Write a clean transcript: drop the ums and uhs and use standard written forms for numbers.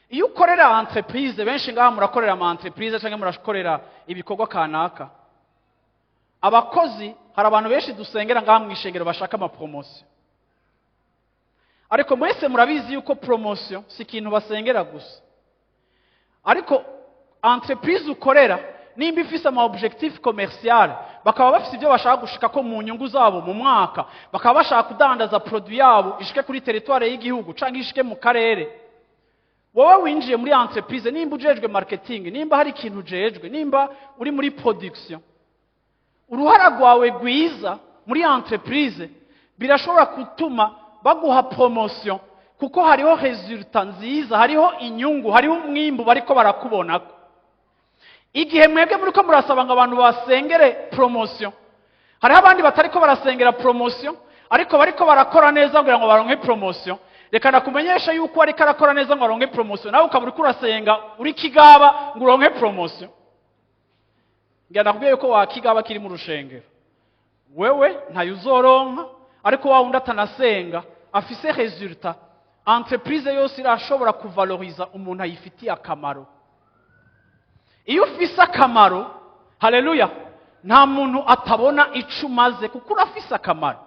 iyo ukorera entreprise, benshi ngaha murakorera ama entreprise cyangwa murakorera ibikorwa kanaka, abakozi hari abantu benshi dusengera ngaha mu ishengero bashaka ama promotion. Ariko mwese murabizi yuko promotion si ikintu basengera gusa. Ariko entreprise ukorera nimba ifise ama objectif commercial, bakaba bafise ibyo bashaka gushika ko mu nyungu zabo mu mwaka, bakaba bashaka kudandaza produit yabo ishike kuri territoire y'igihugu canke ishike mu karere. Wowe winjiye muri entreprise, nimba ujejwe marketing, nimba hari ikintu ujejwe, nimba uri muri production, uruhara rwawe gwiza muri entreprise birashobora gutuma baguha promotion, kuko hariho resultat nziza, hariho inyungu, hariho umwimbu bariko barakubonako. Igihe mwebwe muriko murasaba ngo abantu basengere promotion, hariho abandi batariko barasengera promotion, ariko bariko barakora neza kugira ngo baronke promotion. Reka nakumenyesha yuko ariko arakora neza ngo aronke promotion, nawe ukaba uriko urasenga uri kigaba ngo uronke promotion. Ngira nakubwiye yuko wakigaba kiri mu rushengero, wewe ntayo uzoronka, ariko wa wundi atanasenga afise resultat, entreprise yose irashobora kuvaloriza umuntu ayifitiye akamaro. Iyo ufise akamaro, haleluya, nta muntu atabona ico umaze kuko urafise akamaro.